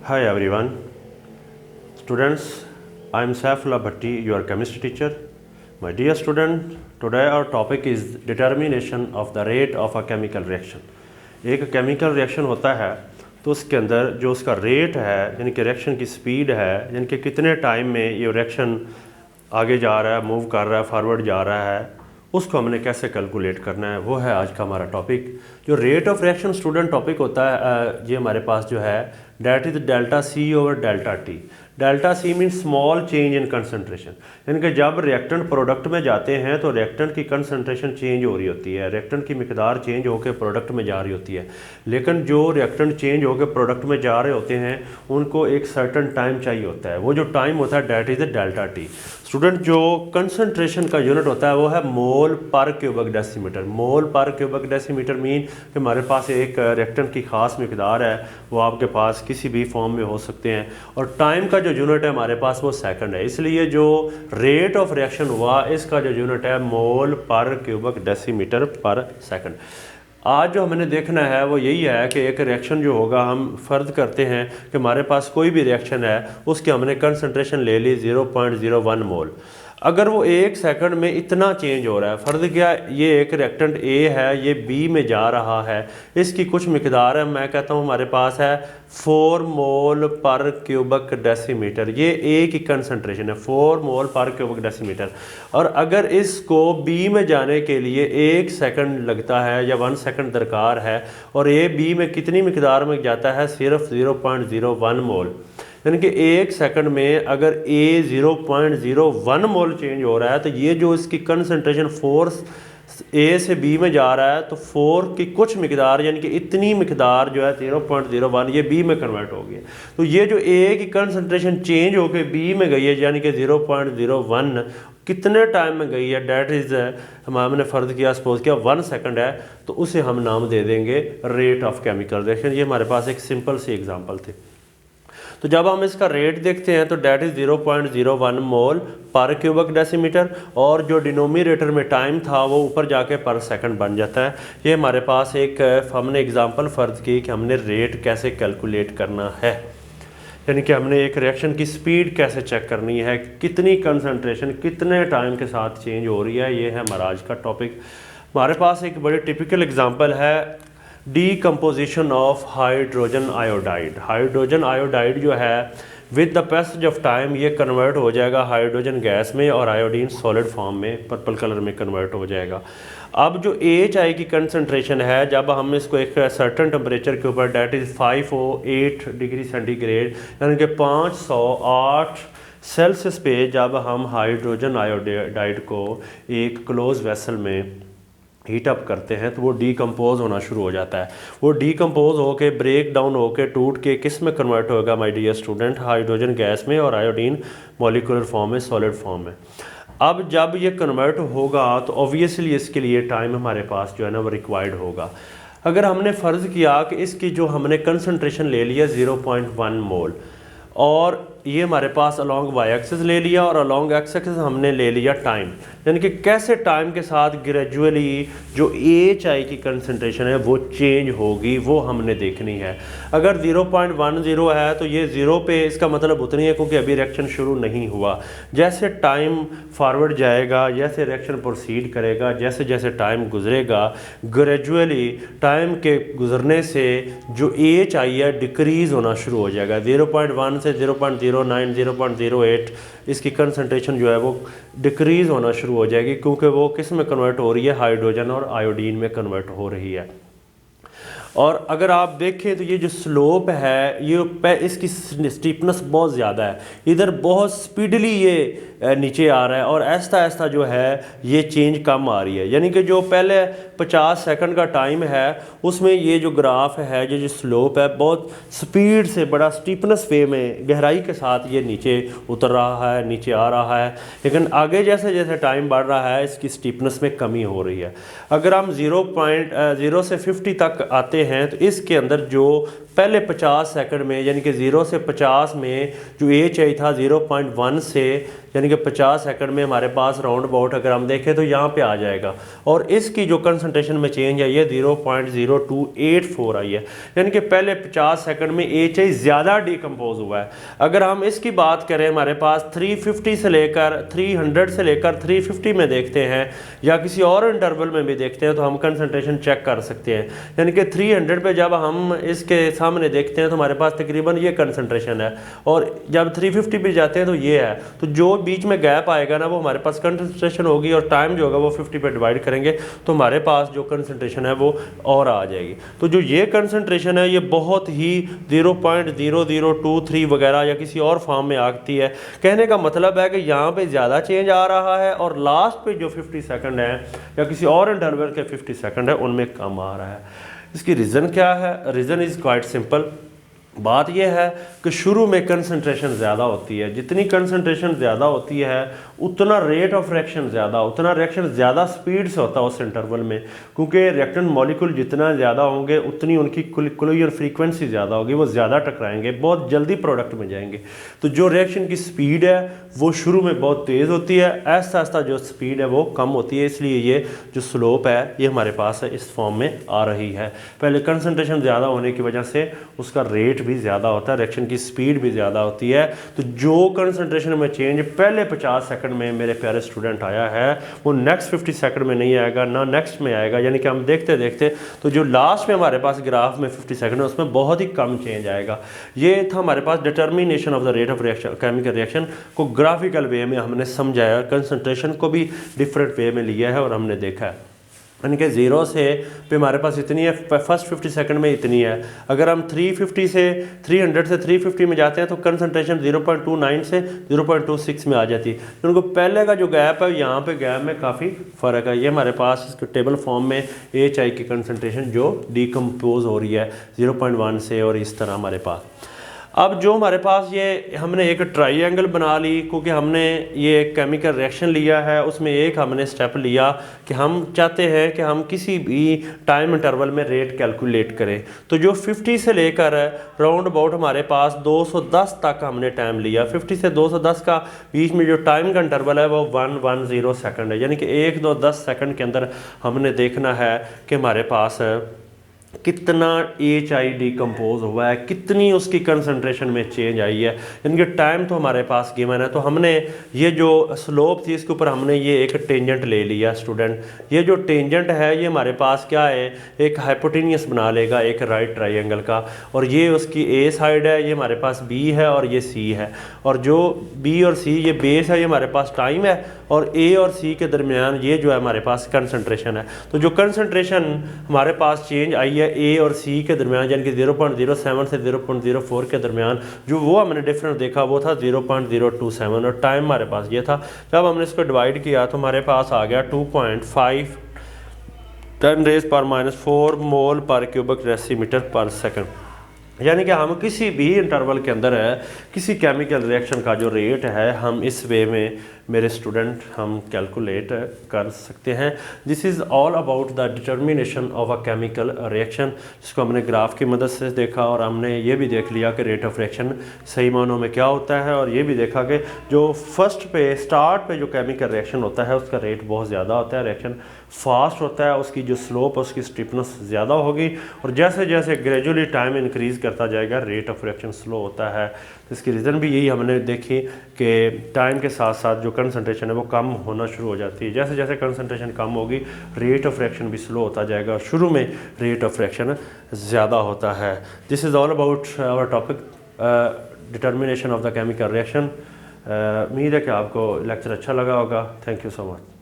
Hi everyone, students. I am Saifullah Bhatti, your chemistry teacher. My dear student, today our topic is determination of the rate of a chemical reaction. एक chemical reaction होता है तो उसके अंदर जो उसका rate है यानी कि रिएक्शन की स्पीड है यानी कि कितने टाइम में ये रिएक्शन आगे जा रहा है, मूव कर रहा है, फॉरवर्ड जा रहा है, उसको हमने कैसे कैलकुलेट करना है, वो है आज का हमारा टॉपिक। जो rate of reaction student topic होता है ये हमारे पास जो है that is delta C over delta T. Delta C mean small change in concentration, यानी कि जब रिएक्टेंट प्रोडक्ट में जाते हैं तो रिएक्टेंट की कंसंट्रेशन चेंज हो रही होती है, रिएक्टेंट की मिकदार चेंज होकर प्रोडक्ट में जा रही होती है। लेकिन जो रिएक्टेंट चेंज होकर प्रोडक्ट में जा रहे होते हैं उनको एक सर्टन टाइम चाहिए होता है, वो जो टाइम होता है that is delta T. Student जो कंसंट्रेशन का यूनिट होता है वो है मोल पर क्यूबिक डेसीमीटर। मोल पर क्यूबिक डेसीमीटर मीन कि हमारे पास एक रिएक्टेंट की खास मिकदार है, वो आपके पास किसी भी फॉर्म में हो सकते हैं, और टाइम का जो यूनिट है हमारे पास वो सेकंड है। इसलिए जो रेट ऑफ रिएक्शन हुआ इसका जो यूनिट है मोल पर क्यूबिक डेसीमीटर पर सेकंड। आज जो हमने देखना है वो यही है कि एक रिएक्शन जो होगा, हम फ़र्ज़ करते हैं कि हमारे पास कोई भी रिएक्शन है, उसकी हमने कंसंट्रेशन ले ली 0.01 मोल। अगर वो एक सेकंड में इतना चेंज हो रहा है, फ़र्ज़ क्या ये एक रिएक्टेंट ए है, ये बी में जा रहा है, इसकी कुछ मिकदार है, मैं कहता हूँ हमारे पास है 4 मोल पर क्यूबिक डेसीमीटर। ये ए की कंसंट्रेशन है 4 मोल पर क्यूबिक डेसीमीटर। और अगर इसको बी में जाने के लिए 1 सेकंड लगता है या 1 सेकंड दरकार है, और ए बी में कितनी मिकदार में जाता है, सिर्फ 0.01 मोल। यानी कि एक सेकंड में अगर ए 0.01 मोल चेंज हो रहा है तो ये जो इसकी कंसंट्रेशन फोर्स ए से बी में जा रहा है तो 4 की कुछ मिकदार यानी कि इतनी मिकदार जो है 0.01 ये बी में कन्वर्ट हो गई है। तो ये जो ए की कंसंट्रेशन चेंज होकर बी में गई है यानी कि 0.01 कितने टाइम में गई है, डेट इज़ हमने फ़र्ज़ किया सपोज किया 1 सेकंड है, तो उसे हम नाम दे देंगे रेट ऑफ केमिकल रिएक्शन। ये हमारे पास एक सिंपल सी एग्जाम्पल थी। तो जब हम इसका रेट देखते हैं तो डेट इज़ 0.01 मोल पर क्यूबिक डेसीमीटर, और जो डिनोमिनेटर में टाइम था वो ऊपर जाके पर सेकंड बन जाता है। ये हमारे पास एक हमने एग्जांपल फ़र्ज़ की कि हमने रेट कैसे कैलकुलेट करना है, यानी कि हमने एक रिएक्शन की स्पीड कैसे चेक करनी है, कितनी कंसंट्रेशन कितने टाइम के साथ चेंज हो रही है। ये है हमारा आज का टॉपिक। हमारे पास एक बड़ी टिपिकल एग्जांपल है decomposition of hydrogen iodide. Hydrogen iodide जो है with the passage of time ये कन्वर्ट हो जाएगा हाइड्रोजन गैस में और आयोडीन सॉलिड फॉर्म में पर्पल कलर में कन्वर्ट हो जाएगा। अब जो HI की कंसंट्रेशन है जब हम इसको एक सर्टन टेम्परेचर के ऊपर डेट इज़ 508 डिग्री सेंटीग्रेड यानी कि 508 सेल्सियस पे जब हम हाइड्रोजन आयोडाइड को एक क्लोज वेसल में हीट अप करते हैं तो वो डीकम्पोज होना शुरू हो जाता है। वो डीकम्पोज होके ब्रेक डाउन होके टूट के किस में कन्वर्ट होगा my dear student, hydrogen gas में और आयोडीन मॉलिक्यूलर फॉर्म में, सॉलिड फॉर्म में। अब जब ये कन्वर्ट होगा तो ऑब्वियसली इसके लिए टाइम हमारे पास जो है ना वो रिक्वायर्ड होगा। अगर हमने फ़र्ज़ किया कि इसकी जो हमने कंसनट्रेशन ले लिया 0.1 मोल, और ये हमारे पास अलॉन्ग वाई एक्सिस ले लिया और अलॉन्ग एक्स एक्सिस हमने ले लिया टाइम, यानी कि कैसे टाइम के साथ ग्रेजुअली जो HI की कंसंट्रेशन है वो चेंज होगी वो हमने देखनी है। अगर 0.10 है तो ये 0 पे इसका मतलब उतनी है क्योंकि अभी रिएक्शन शुरू नहीं हुआ। जैसे टाइम फॉरवर्ड जाएगा, जैसे रिएक्शन प्रोसीड करेगा, जैसे जैसे टाइम गुजरेगा, ग्रेजुअली टाइम के गुजरने से जो HI है डिक्रीज़ होना शुरू हो जाएगा। 0.1 से 0.09 0.08 इसकी कंसंट्रेशन जो है वो डिक्रीज़ होना शुरू हो जाएगी क्योंकि वो किस में कन्वर्ट हो रही है, हाइड्रोजन और आयोडीन में कन्वर्ट हो रही है। और अगर आप देखें तो ये जो स्लोप है ये इसकी स्टीपनेस बहुत ज़्यादा है, इधर बहुत स्पीडली ये नीचे आ रहा है और आहिस्ता आहिस्ता जो है ये चेंज कम आ रही है। यानी कि जो पहले 50 सेकंड का टाइम है उसमें ये जो ग्राफ है जो स्लोप है बहुत स्पीड से बड़ा स्टीपनेस वे में गहराई के साथ ये नीचे उतर रहा है, नीचे आ रहा है। लेकिन आगे जैसे जैसे टाइम बढ़ रहा है इसकी स्टीपनेस में कमी हो रही है। अगर हम 0 से 50 तक आते हैं तो इसके अंदर जो पहले 50 सेकंड में यानी कि 0 से 50 में जो एच आई था 0.1 से यानी कि 50 सेकंड में हमारे पास राउंड अबाउट अगर हम देखें तो यहाँ पे आ जाएगा। और इसकी जो कंसंट्रेशन में चेंज आई है 0.0284 आई है, यानी कि पहले 50 सेकंड में एच आई ज़्यादा डिकम्पोज हुआ है। अगर हम इसकी बात करें हमारे पास 350 से लेकर 300 से लेकर 350 में देखते हैं या किसी और इंटरवल में भी देखते हैं तो हम कंसंट्रेशन चेक कर सकते हैं। यानी कि 300 पे जब हम इसके सामने देखते हैं तो हमारे पास तकरीबन ये कंसंट्रेशन है, और जब 350 पे जाते हैं तो ये है। तो जो बीच में गैप आएगा ना वो हमारे पास कंसंट्रेशन होगी, और टाइम जो होगा वो 50 पे डिवाइड करेंगे तो हमारे पास जो कंसंट्रेशन है वो और आ जाएगी। तो जो ये कंसंट्रेशन है ये बहुत ही 0.0023 वगैरह या किसी और फॉर्म में आती है। कहने का मतलब है कि यहाँ पे ज़्यादा चेंज आ रहा है और लास्ट पे जो 50 सेकंड है या किसी और इंटरवल के 50 सेकंड है उनमें कम आ रहा है। इसकी रीज़न क्या है? Reason is quite simple. बात यह है कि शुरू में कंसंट्रेशन ज़्यादा होती है, जितनी कंसंट्रेशन ज़्यादा होती है उतना रेट ऑफ रिएक्शन ज़्यादा, उतना रिएक्शन ज़्यादा स्पीड से होता है उस इंटरवल में, क्योंकि रिएक्टेंट मॉलिक्यूल जितना ज़्यादा होंगे उतनी उनकी कोलिजन फ्रीक्वेंसी ज़्यादा होगी, वो ज़्यादा टकराएंगे, बहुत जल्दी प्रोडक्ट में जाएंगे। तो जो रिएक्शन की स्पीड है वो शुरू में बहुत तेज़ होती है, आहिस्ता आहिस्ता जो स्पीड है वो कम होती है, इसलिए ये जो स्लोप है ये हमारे पास इस फॉर्म में आ रही है। पहले कंसंट्रेशन ज़्यादा होने की वजह से उसका रेट भी ज़्यादा होता है, रिएक्शन की स्पीड भी ज़्यादा होती है। तो जो कंसंट्रेशन में चेंज पहले 50 सेकंड में मेरे प्यारे स्टूडेंट आया है वो नेक्स्ट 50 सेकंड में नहीं आएगा, ना नेक्स्ट में आएगा। यानी कि हम देखते देखते तो जो लास्ट में हमारे पास ग्राफ में 50 सेकंड है उसमें बहुत ही कम चेंज आएगा। ये था हमारे पास determination of the rate of reaction, chemical reaction को ग्राफिकल वे में हमने समझाया, कंसंट्रेशन को भी डिफरेंट वे में लिया है और हमने देखा है। यानी कि 0 से पे हमारे पास इतनी है, फर्स्ट 50 सेकंड में इतनी है। अगर हम 300 से 350 में जाते हैं तो कंसंट्रेशन 0.29 से 0.26 में आ जाती है। तो उनको पहले का जो गैप है यहाँ पे गैप में काफ़ी फ़र्क है। ये हमारे पास इसके टेबल फॉर्म में एच आई की कंसंट्रेशन जो डिकम्पोज हो रही है 0.1 से, और इस तरह हमारे पास। अब जो हमारे पास ये हमने एक ट्राइंगल बना ली, क्योंकि हमने ये केमिकल रिएक्शन लिया है, उसमें एक हमने स्टेप लिया कि हम चाहते हैं कि हम किसी भी टाइम इंटरवल में रेट कैलकुलेट करें। तो जो 50 से लेकर राउंड अबाउट हमारे पास 210 तक हमने टाइम लिया। 50 से 210 का बीच में जो टाइम का इंटरवल है वो 110 सेकंड है, यानी कि 1, 2, 10 सेकंड के अंदर हमने देखना है कि हमारे पास कितना एच आई डिकम्पोज हुआ है, कितनी उसकी कंसंट्रेशन में चेंज आई है। इनके टाइम तो हमारे पास गिवन है। तो हमने ये जो स्लोप थी इसके ऊपर हमने ये एक टेंजेंट ले लिया स्टूडेंट। ये जो टेंजेंट है ये हमारे पास क्या है, एक हाइपोटेनियस बना लेगा एक राइट ट्राइंगल का, और ये उसकी ए साइड है, ये हमारे पास बी है और ये सी है। और जो बी और सी ये बेस है, ये हमारे पास टाइम है, और ए और सी के दरमियान ये जो है हमारे पास कंसंट्रेशन है। तो जो कंसंट्रेशन हमारे पास चेंज आई है ए और सी के दरमियान, यानी कि 0.07 से 0.04 के दरमियान, जो वो हमने डिफरेंस देखा वो था 0.027, और टाइम हमारे पास ये था। जब हमने इसको डिवाइड किया तो हमारे पास आ गया 2.5 10⁻⁴ मोल पर क्यूबिक डेसीमीटर पर सेकंड। यानी कि हम किसी भी इंटरवल के अंदर है किसी केमिकल रिएक्शन का जो रेट है हम इस वे में मेरे स्टूडेंट हम कैलकुलेट कर सकते हैं। This is all about the determination of a chemical reaction, जिसको हमने ग्राफ की मदद से देखा, और हमने ये भी देख लिया कि रेट ऑफ रिएक्शन सही मानों में क्या होता है, और ये भी देखा कि जो फर्स्ट पे स्टार्ट पे जो केमिकल रिएक्शन होता है उसका रेट बहुत ज़्यादा होता है, रिएक्शन फास्ट होता है, उसकी जो स्लोप उसकी स्टिफनेस ज़्यादा होगी, और जैसे जैसे ग्रेजुअली टाइम इंक्रीज़ करता जाएगा रेट ऑफ रिएक्शन स्लो होता है। तो इसकी रीज़न भी यही हमने देखी कि टाइम के साथ साथ जो कंसंट्रेशन है वो कम होना शुरू हो जाती है। जैसे जैसे कंसंट्रेशन कम होगी रेट ऑफ रिएक्शन भी स्लो होता जाएगा, और शुरू में रेट ऑफ रिएक्शन ज़्यादा होता है। This is all about our topic determination of the chemical reaction. उम्मीद है कि आपको लेक्चर अच्छा लगा होगा। Thank you so much.